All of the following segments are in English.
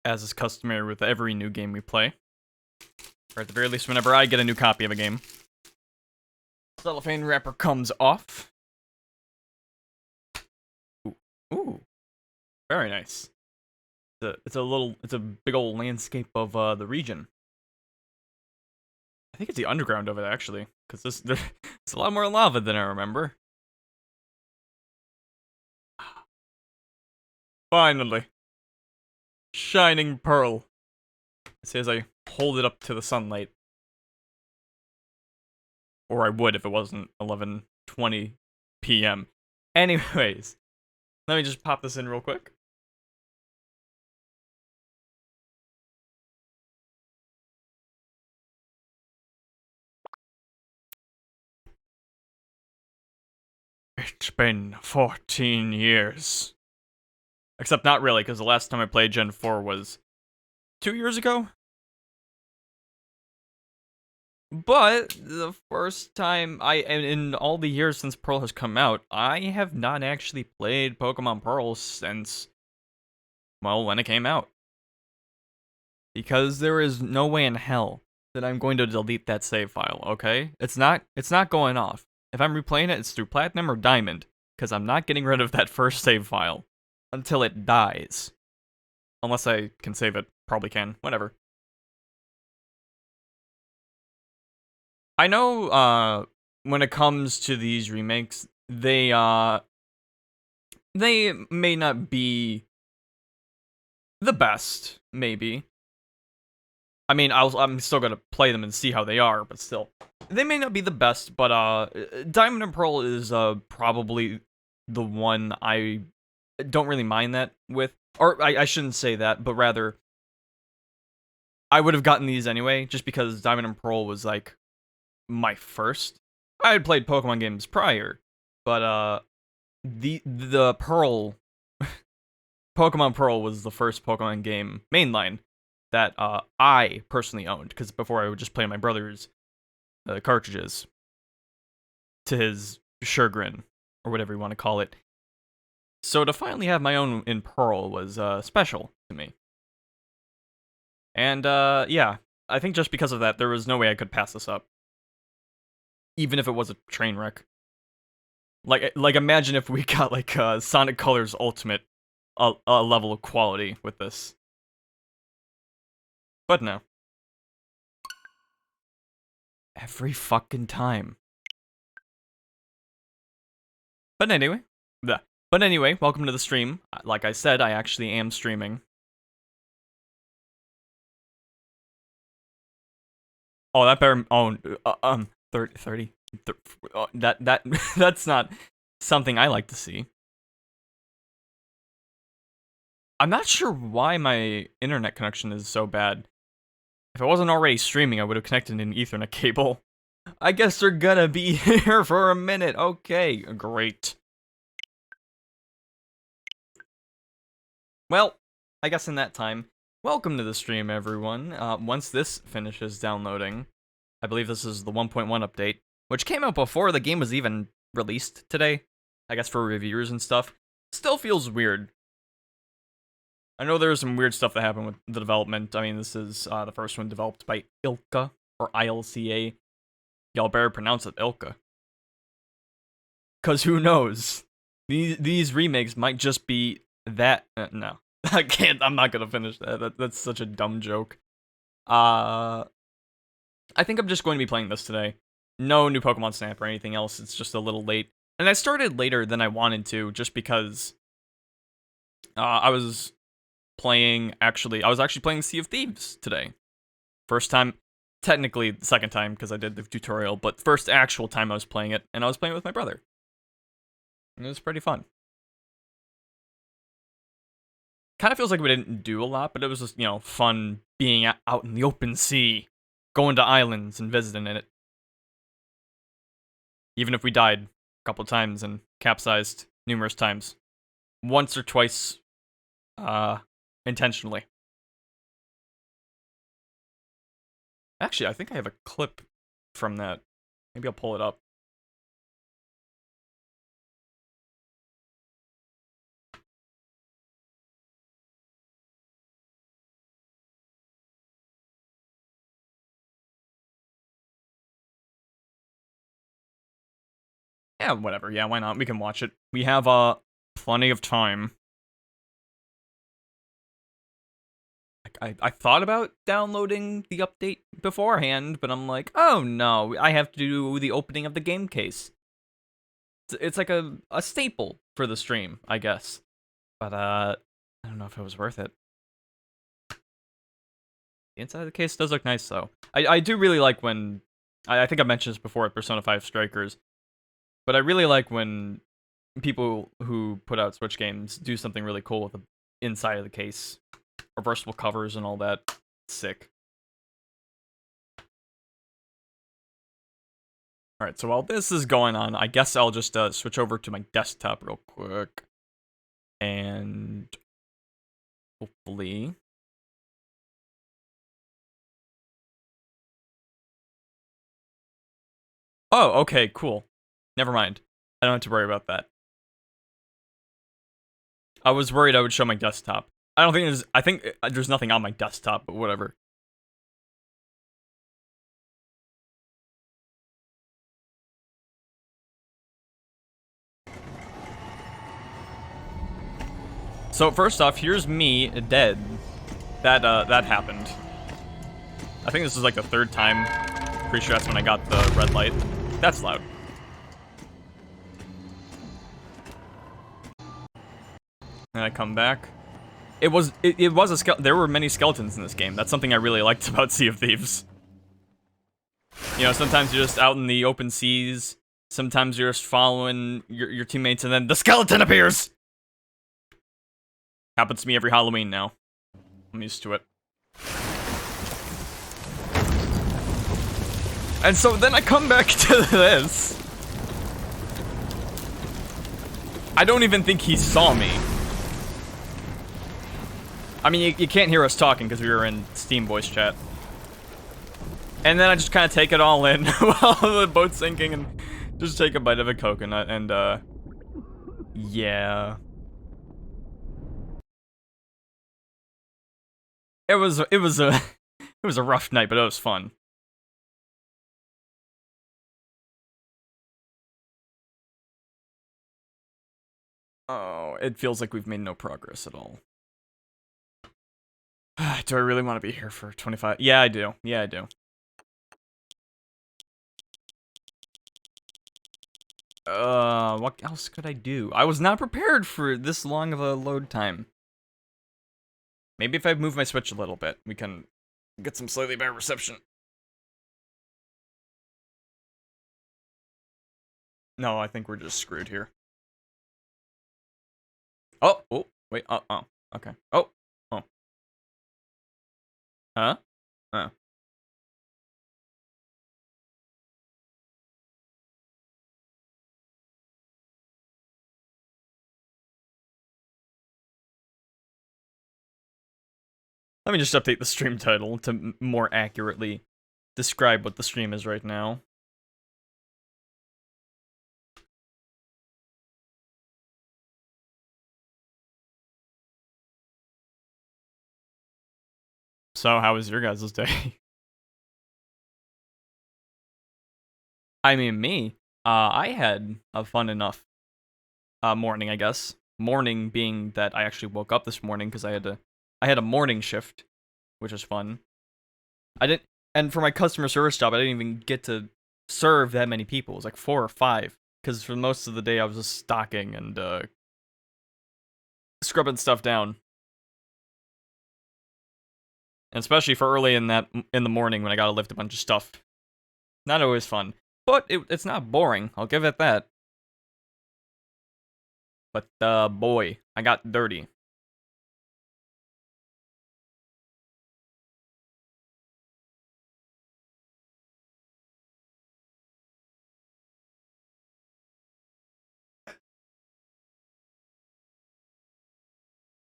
as is customary with every new game we play. Or at the very least, whenever I get a new copy of a game. Cellophane wrapper comes off. Ooh. Very nice. It's a big old landscape of the region. I think it's the underground of it, actually. Because there's a lot more lava than I remember. Finally. Shining pearl. I say as I hold it up to the sunlight. Or I would if it wasn't 11:20 p.m. Anyways, let me just pop this in real quick. It's been 14 years. Except not really, because the last time I played Gen 4 was 2 years ago? But the first time in all the years since Pearl has come out, I have not actually played Pokemon Pearl since, well, when it came out. Because there is no way in hell that I'm going to delete that save file, okay? It's not going off. If I'm replaying it, it's through Platinum or Diamond, because I'm not getting rid of that first save file until it dies. Unless I can save it. Probably can. Whatever. I know, when it comes to these remakes, they may not be the best, maybe. I mean, I'm still gonna play them and see how they are, but still. They may not be the best, but, Diamond and Pearl is, probably the one I don't really mind that with. Or, I shouldn't say that, but rather, I would have gotten these anyway, just because Diamond and Pearl was, like, my first. I had played Pokemon games prior, but, the Pearl... Pokemon Pearl was the first Pokemon game mainline that I personally owned, because before I would just play my brother's cartridges to his chagrin, or whatever you want to call it. So to finally have my own in Pearl was special to me. And yeah, I think just because of that, there was no way I could pass this up. Even if it was a train wreck. Like imagine if we got like Sonic Colors Ultimate a level of quality with this. But no. Every fucking time. But anyway, welcome to the stream. Like I said, I actually am streaming. Oh, that better. Oh, 30. That's not something I like to see. I'm not sure why my internet connection is so bad. If I wasn't already streaming, I would have connected an Ethernet cable. I guess they're gonna be here for a minute. Okay, great. Well, I guess in that time, welcome to the stream, everyone. Once this finishes downloading, I believe this is the 1.1 update, which came out before the game was even released today. I guess for reviewers and stuff. Still feels weird. I know there's some weird stuff that happened with the development. I mean, this is the first one developed by Ilka, or ILCA. Y'all better pronounce it Ilka. Because who knows? These remakes might just be that... no. I can't. I'm not going to finish that. That's such a dumb joke. I think I'm just going to be playing this today. No new Pokemon Snap or anything else. It's just a little late. And I started later than I wanted to, just because I was actually playing Sea of Thieves today. First time, technically the second time because I did the tutorial, but first actual time I was playing it, and I was playing it with my brother. And it was pretty fun. Kind of feels like we didn't do a lot, but it was just, you know, fun being out in the open sea, going to islands and visiting in it. Even if we died a couple times and capsized numerous times. Once or twice, intentionally. Actually, I think I have a clip from that. Maybe I'll pull it up. Yeah, whatever. Yeah, why not? We can watch it. We have, plenty of time. I thought about downloading the update beforehand, but I'm like, oh no, I have to do the opening of the game case. It's like a staple for the stream, I guess. But, I don't know if it was worth it. The inside of the case does look nice, though. I do really like when... I think I mentioned this before at Persona 5 Strikers, but I really like when people who put out Switch games do something really cool with the inside of the case. Reversible covers and all that. Sick. Alright, so while this is going on, I guess I'll just switch over to my desktop real quick. And... hopefully... Oh, okay, cool. Never mind. I don't have to worry about that. I was worried I would show my desktop. I don't think there's... I think there's nothing on my desktop, but whatever. So first off, here's me dead. That happened. I think this is like the third time. Pretty sure that's when I got the red light. That's loud. And I come back. It was a skeleton. There were many skeletons in this game. That's something I really liked about Sea of Thieves. You know, sometimes you're just out in the open seas. Sometimes you're just following your teammates, and then the skeleton appears. Happens to me every Halloween now. I'm used to it. And so then I come back to this. I don't even think he saw me. I mean, you can't hear us talking because we were in Steam voice chat. And then I just kind of take it all in while the boat's sinking and just take a bite of a coconut and, yeah. It was a rough night, but it was fun. Oh, it feels like we've made no progress at all. Do I really want to be here for 25? Yeah, I do. Yeah, I do. What else could I do? I was not prepared for this long of a load time. Maybe if I move my Switch a little bit, we can get some slightly better reception. No, I think we're just screwed here. Oh, wait, oh, okay. Oh. Huh? Oh. Let me just update the stream title to more accurately describe what the stream is right now. So, how was your guys' day? I mean, me, I had a fun enough morning, I guess. Morning being that I actually woke up this morning because I had a morning shift, which was fun. And for my customer service job, I didn't even get to serve that many people. It was like 4 or 5, because for most of the day I was just stocking and scrubbing stuff down. And especially for early in the morning when I gotta lift a bunch of stuff. Not always fun. But it's not boring, I'll give it that. But, boy, I got dirty.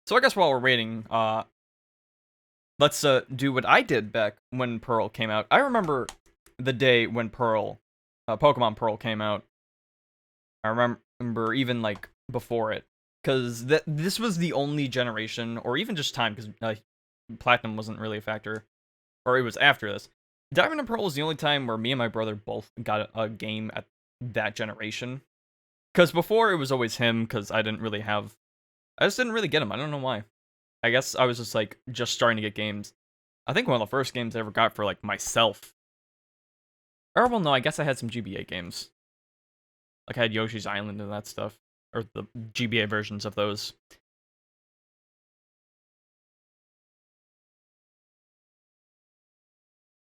So I guess while we're waiting, let's do what I did back when Pearl came out. I remember the day when Pokemon Pearl came out. I remember even, like, before it. Because this was the only generation, or even just time, because Platinum wasn't really a factor. Or it was after this. Diamond and Pearl was the only time where me and my brother both got a game at that generation. Because before it was always him, because I just didn't really get him. I don't know why. I guess I was just like just starting to get games. I think one of the first games I ever got for like myself. Or well, no, I guess I had some GBA games. Like I had Yoshi's Island and that stuff, or the GBA versions of those.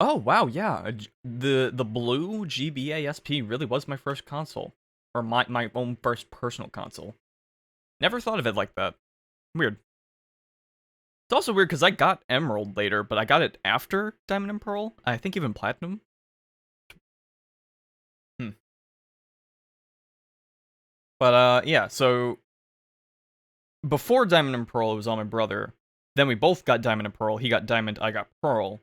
Oh wow, yeah, the blue GBA SP really was my first console, or my own first personal console. Never thought of it like that. Weird. It's also weird because I got Emerald later, but I got it after Diamond and Pearl. I think even Platinum. Hmm. But yeah. So before Diamond and Pearl, it was all my brother. Then we both got Diamond and Pearl. He got Diamond, I got Pearl.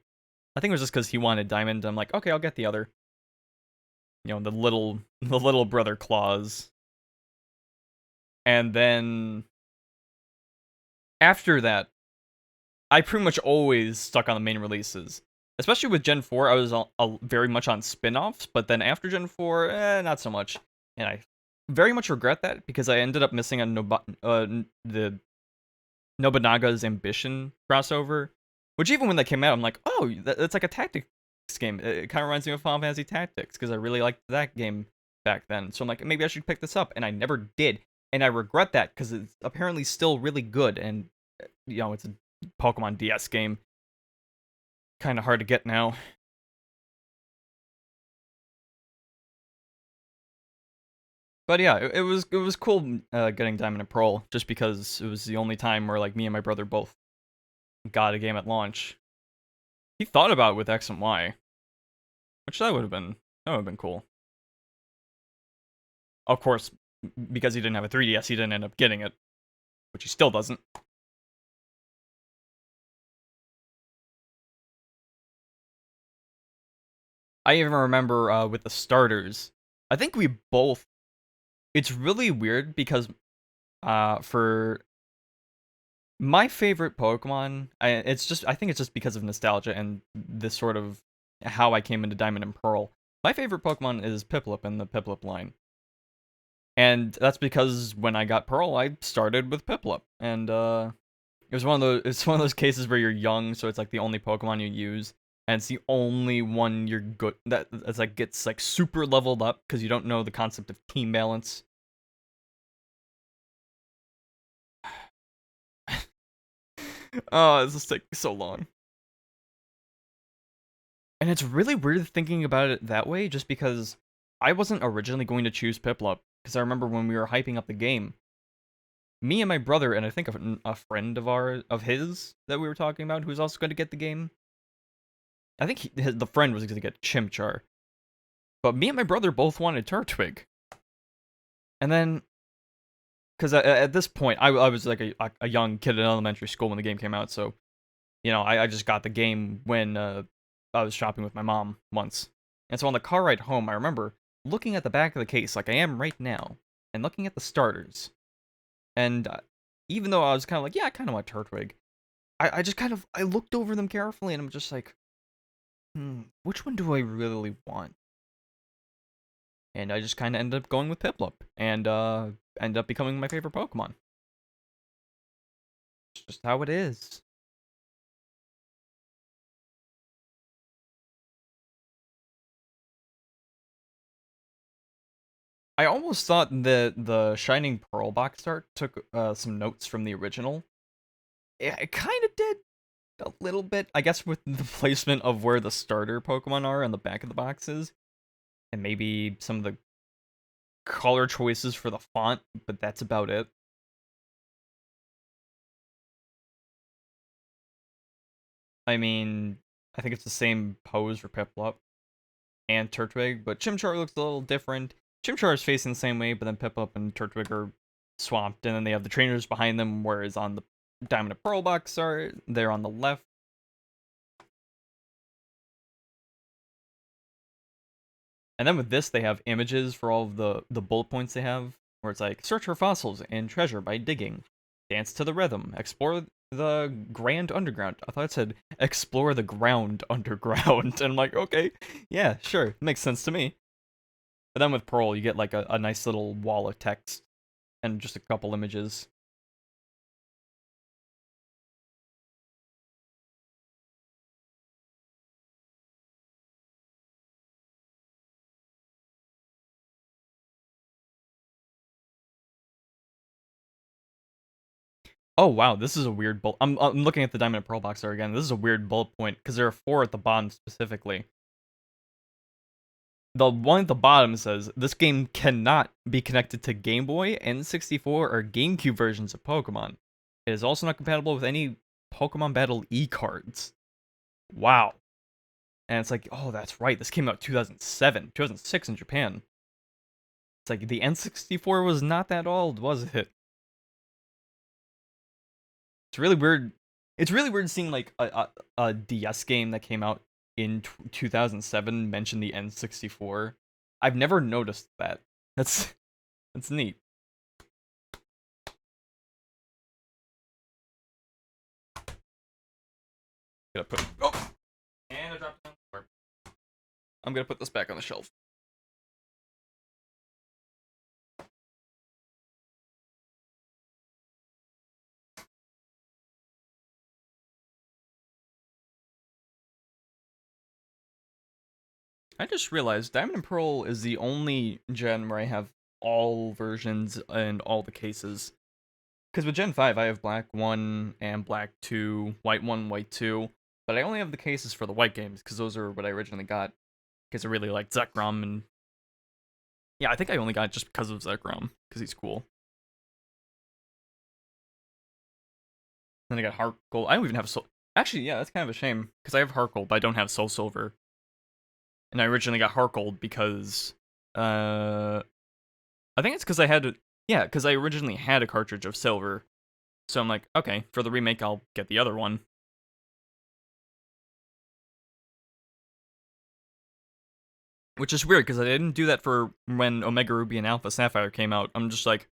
I think it was just because he wanted Diamond. I'm like, okay, I'll get the other. You know, the little brother clause. And then after that, I pretty much always stuck on the main releases. Especially with Gen 4, I was very much on spin-offs, but then after Gen 4, not so much. And I very much regret that because I ended up missing on the Nobunaga's Ambition crossover, which even when that came out, I'm like, oh, that's like a tactics game. It kind of reminds me of Final Fantasy Tactics because I really liked that game back then. So I'm like, maybe I should pick this up, and I never did, and I regret that because it's apparently still really good, and you know, it's a Pokemon DS game, kind of hard to get now. But yeah, it was cool getting Diamond and Pearl just because it was the only time where like me and my brother both got a game at launch. He thought about it with X and Y, which that would have been cool. Of course, because he didn't have a 3DS, he didn't end up getting it, which he still doesn't. I even remember with the starters. I think we both. It's really weird because for my favorite Pokemon, I think it's just because of nostalgia and this sort of how I came into Diamond and Pearl. My favorite Pokemon is Piplup in the Piplup line. And that's because when I got Pearl, I started with Piplup. And it's one of those cases where you're young, so it's like the only Pokemon you use, and it's the only one you're good that's like gets like super leveled up because you don't know the concept of team balance. Oh, this is taking so long. And it's really weird thinking about it that way, just because I wasn't originally going to choose Piplup, because I remember when we were hyping up the game, me and my brother, and I think a friend of his that we were talking about, who was also going to get the game. I think the friend was going to get Chimchar, but me and my brother both wanted Turtwig. And then, because at this point, I was like a young kid in elementary school when the game came out, so you know, I just got the game when I was shopping with my mom once. And so on the car ride home, I remember looking at the back of the case like I am right now, and looking at the starters. And even though I was kind of like, yeah, I kind of want Turtwig, I just kind of I looked over them carefully, and I'm just like, which one do I really want? And I just kind of ended up going with Piplup, and ended up becoming my favorite Pokemon. It's just how it is. I almost thought that the Shining Pearl box art took some notes from the original. It kind of did a little bit, I guess, with the placement of where the starter Pokemon are on the back of the boxes, and maybe some of the color choices for the font, but that's about it. I mean, I think it's the same pose for Piplup and Turtwig, but Chimchar looks a little different. Chimchar is facing the same way, but then Piplup and Turtwig are swamped, and then they have the trainers behind them, whereas on the Diamond and Pearl box art, they're on the left. And then with this, they have images for all of the bullet points they have, where it's like, search for fossils and treasure by digging, dance to the rhythm, explore the grand underground. I thought it said, explore the ground underground. And I'm like, okay, yeah, sure, makes sense to me. But then with Pearl, you get like a nice little wall of text and just a couple images. Oh wow, this is a weird bullet. I'm looking at the Diamond and Pearl box there again. This is a weird bullet point because there are four at the bottom specifically. The one at the bottom says this game cannot be connected to Game Boy, N64, or GameCube versions of Pokemon. It is also not compatible with any Pokemon Battle E cards. Wow. And it's like, oh, that's right. This came out 2007, 2006 in Japan. It's like the N64 was not that old, was it? It's really weird. It's really weird seeing like a DS game that came out in 2007 mention the N64. I've never noticed that. That's that's neat. Gonna put and I dropped down. I'm gonna put this back on the shelf. I just realized Diamond and Pearl is the only gen where I have all versions and all the cases. Because with Gen 5, I have Black 1 and Black 2, White 1, White 2, but I only have the cases for the white games, because those are what I originally got, because I really liked Zekrom, and yeah, I think I only got it just because of Zekrom, because he's cool. Then I got Heart Gold. I don't even have Soul... Actually, yeah, that's kind of a shame, because I have Heart Gold, but I don't have Soul Silver. And I originally got Heart Gold because, I think it's because I had, yeah, because I originally had a cartridge of Silver, so I'm like, okay, for the remake, I'll get the other one. Which is weird, because I didn't do that for when Omega Ruby and Alpha Sapphire came out. I'm just like,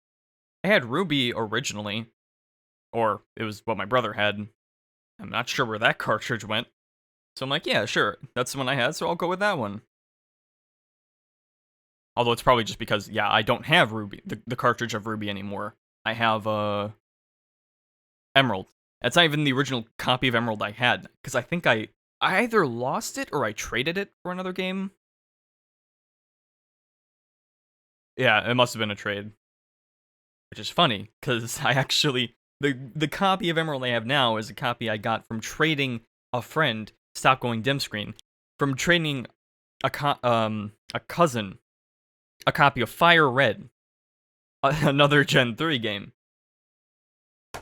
I had Ruby originally, or it was what my brother had. I'm not sure where that cartridge went. So I'm like, yeah, sure, that's the one I had, so I'll go with that one. Although it's probably just because, yeah, I don't have Ruby, the cartridge of Ruby anymore. I have, Emerald. That's not even the original copy of Emerald I had, because I think I either lost it or I traded it for another game. Yeah, it must have been a trade. Which is funny, because I actually... The copy of Emerald I have now is a copy I got from trading a friend, Stop Going Dim Screen, from trading a cousin a copy of Fire Red, another Gen 3 game,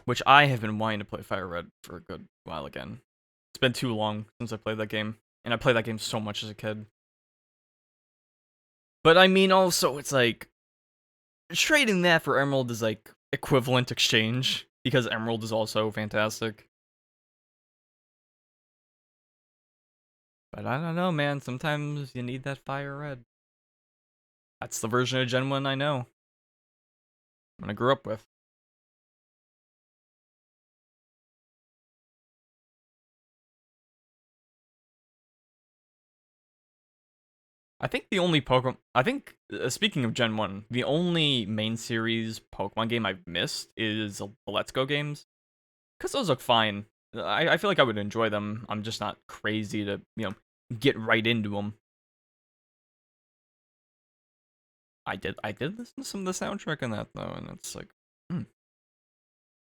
which I have been wanting to play Fire Red for a good while again. It's been too long since I played that game, and I played that game so much as a kid. But I mean, also, it's like, trading that for Emerald is like equivalent exchange, because Emerald is also fantastic. But I don't know, man, sometimes you need that Fire Red. That's the version of Gen 1 I know. I grew up with. I think the only Pokemon... I think, speaking of Gen 1, the only main series Pokemon game I've missed is the Let's Go games. Because those look fine. I feel like I would enjoy them. I'm just not crazy to, get right into them. I did listen to some of the soundtrack on that, though, and it's like,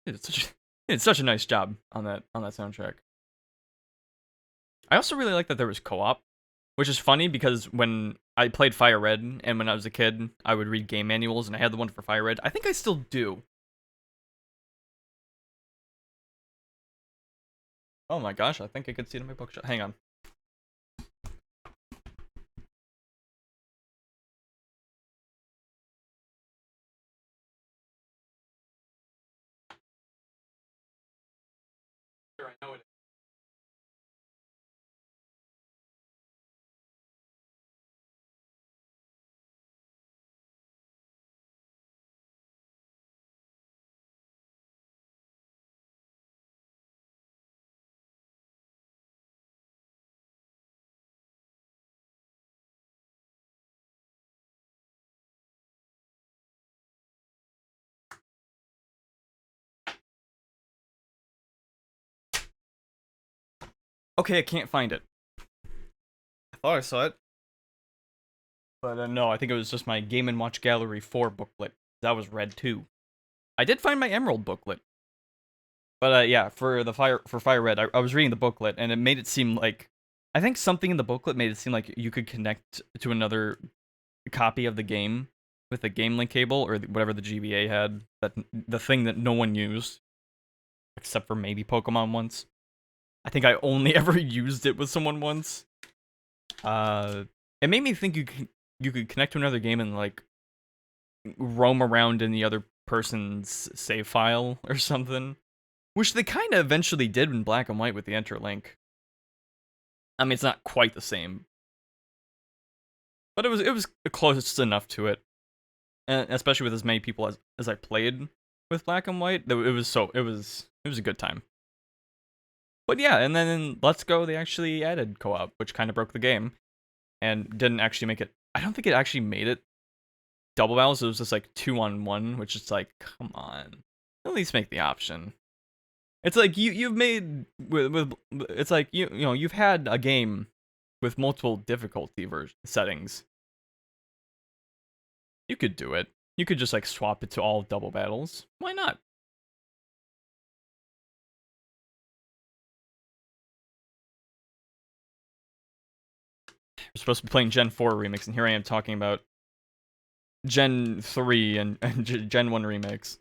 it's such a nice job on that soundtrack. I also really like that there was co-op, which is funny because when I played Fire Red and when I was a kid, I would read game manuals and I had the one for Fire Red. I think I still do. Oh my gosh, I think I could see it in my bookshelf. Hang on. Sure, I know it. Okay, I can't find it. I thought I saw it, but no, I think it was just my Game and Watch Gallery 4 booklet. That was red too. I did find my Emerald booklet. But yeah, for Fire Red, I was reading the booklet and it made it seem like I think something in the booklet made it seem like you could connect to another copy of the game with a game link cable or whatever the GBA had, that the thing that no one used except for maybe Pokemon once. I think I only ever used it with someone once. Uh, it made me think you could connect to another game and like roam around in the other person's save file or something. Which they kind of eventually did in Black and White with the Interlink. I mean, it's not quite the same, but it was close enough to it, and especially with as many people as I played with Black and White, it was a good time. But yeah, and then in Let's Go they actually added co-op, which kind of broke the game and didn't actually make it. I don't think it actually made it double battles. It was just like 2-on-1, which is like, come on, at least make the option. It's like you've made with it's like you know you've had a game with multiple difficulty settings. You could do it. You could just like swap it to all double battles. Why not? We're supposed to be playing Gen 4 remakes, and here I am talking about Gen 3 and Gen 1 remakes.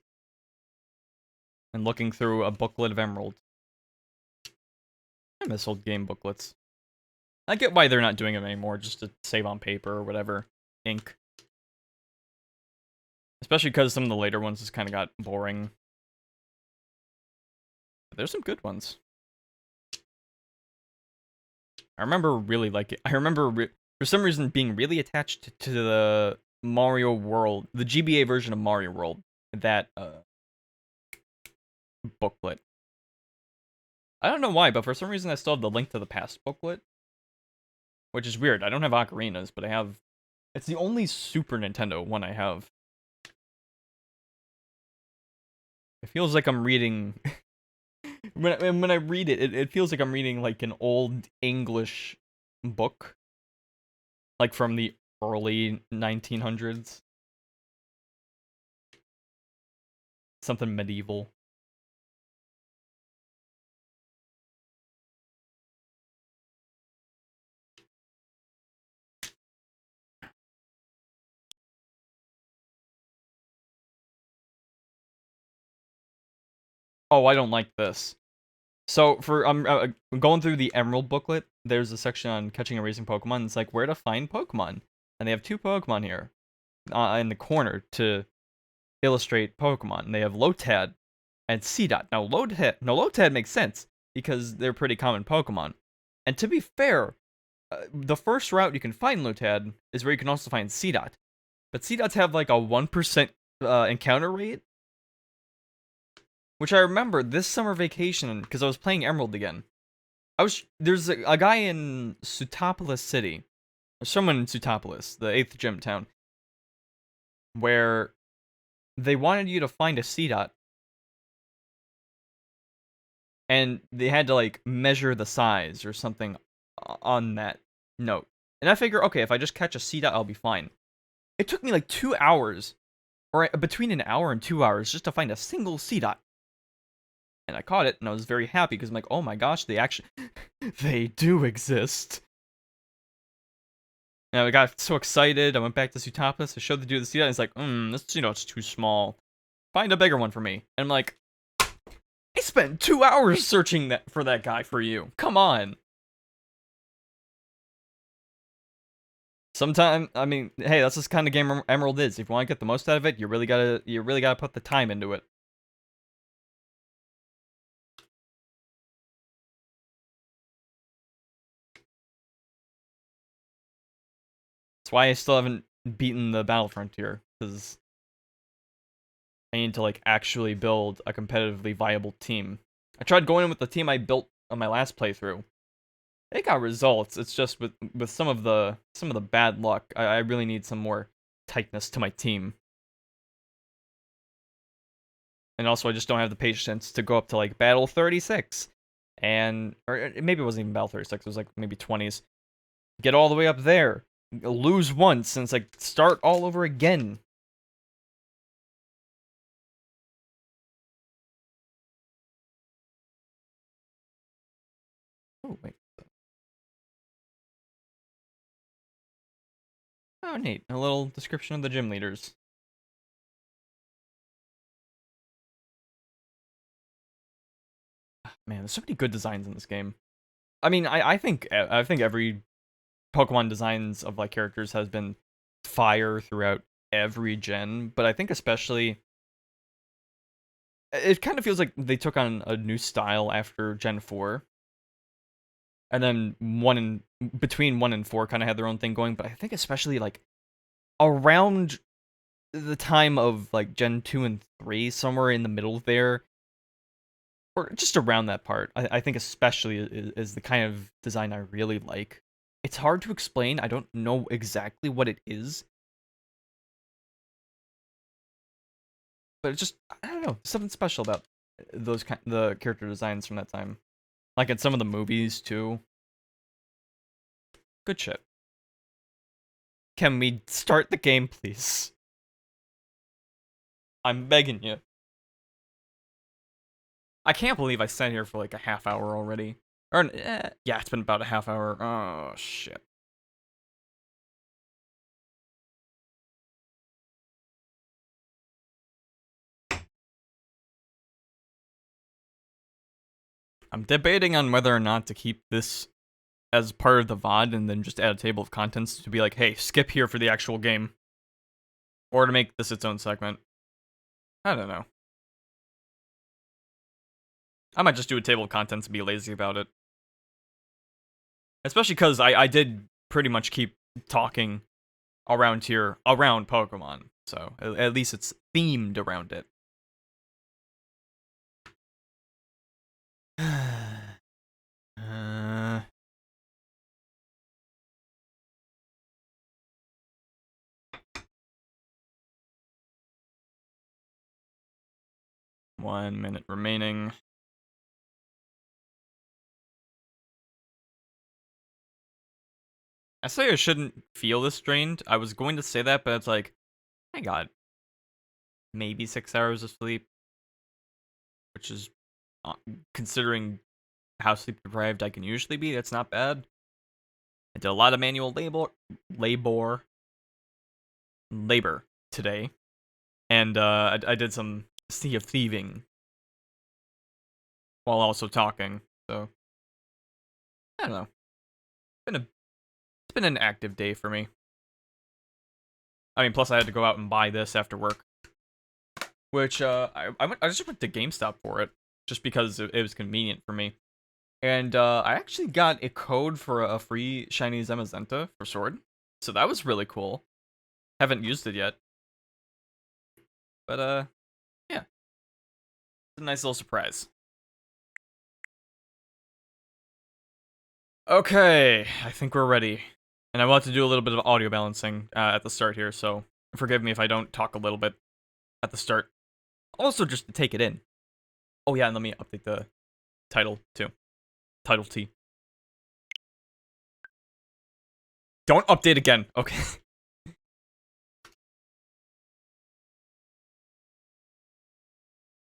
And looking through a booklet of Emerald. I miss old game booklets. I get why they're not doing them anymore, just to save on paper or whatever. Ink. Especially because some of the later ones just kind of got boring. But there's some good ones. I remember really liking. I remember for some reason being really attached to the Mario World, the GBA version of Mario World. That booklet. I don't know why, but for some reason I still have the Link to the Past booklet, which is weird. I don't have Ocarinas, but I have. It's the only Super Nintendo one I have. It feels like I'm reading. when I read it, it feels like I'm reading like an old English book, like from the early 1900s. Something medieval. Oh, I don't like this. So for going through the Emerald booklet, there's a section on catching and raising Pokemon. It's like where to find Pokemon, and they have two Pokemon here, in the corner to illustrate Pokemon. And they have Lotad and Seedot. Now Lotad makes sense because they're pretty common Pokemon. And to be fair, the first route you can find Lotad is where you can also find Seedot. But Seedots have like a 1% encounter rate. Which I remember this summer vacation, because I was playing Emerald again. There's a guy in Sutopolis City, or someone in Sutopolis, the 8th gym town, where they wanted you to find a Seedot, and they had to like measure the size or something on that note. And I figure, okay, if I just catch a Seedot, I'll be fine. It took me like 2 hours, or between an hour and 2 hours, just to find a single Seedot. And I caught it, and I was very happy, because I'm like, oh my gosh, they do exist. And I got so excited, I went back to Sutopolis, I showed the dude the Seedot, and he's like, this Seedot's too small. Find a bigger one for me. And I'm like, I spent 2 hours searching for that guy for you. Come on. Sometimes, I mean, hey, that's this kind of game Emerald is. If you want to get the most out of it, you really gotta put the time into it. That's why I still haven't beaten the Battle Frontier, because I need to like actually build a competitively viable team. I tried going in with the team I built on my last playthrough. It got results. It's just with some of the bad luck. I really need some more tightness to my team. And also I just don't have the patience to go up to like battle 36 and or maybe it wasn't even Battle 36. It was like maybe 20s. Get all the way up there, lose once, and it's like start all over again. Oh wait. Oh neat. A little description of the gym leaders. Man, there's so many good designs in this game. I mean, I think every Pokemon designs of like characters has been fire throughout every gen, but I think especially it kind of feels like they took on a new style after Gen 4. And then between 1 and 4 kind of had their own thing going, but I think especially like around the time of like Gen 2 and 3, somewhere in the middle there, or just around that part, I think especially is the kind of design I really like. It's hard to explain. I don't know exactly what it is, but it's just I don't know, something special about the character designs from that time. Like in some of the movies too. Good shit. Can we start the game, please? I'm begging you. I can't believe I sat here for like a half hour already. Or yeah, it's been about a half hour. Oh shit. I'm debating on whether or not to keep this as part of the VOD and then just add a table of contents to be like, hey, skip here for the actual game. Or to make this its own segment. I don't know. I might just do a table of contents and be lazy about it. Especially because I did pretty much keep talking around here, around Pokemon. So at least it's themed around it. uh, 1 minute remaining. I say I shouldn't feel this drained. I was going to say that, but it's like, I got maybe 6 hours of sleep, which is, considering how sleep deprived I can usually be, that's not bad. I did a lot of manual labor today, and I did some Sea of Thieving while also talking. So I don't know. It's been an active day for me. I mean, plus I had to go out and buy this after work, which I just went to GameStop for it just because it was convenient for me. And I actually got a code for a free shiny Zamazenta for Sword, so that was really cool. Haven't used it yet, but yeah, it's a nice little surprise. Okay, I think we're ready, and I want to do a little bit of audio balancing at the start here, so forgive me if I don't talk a little bit at the start. Also, just to take it in. Oh yeah, and let me update the title too. Title T. Don't update again. Okay.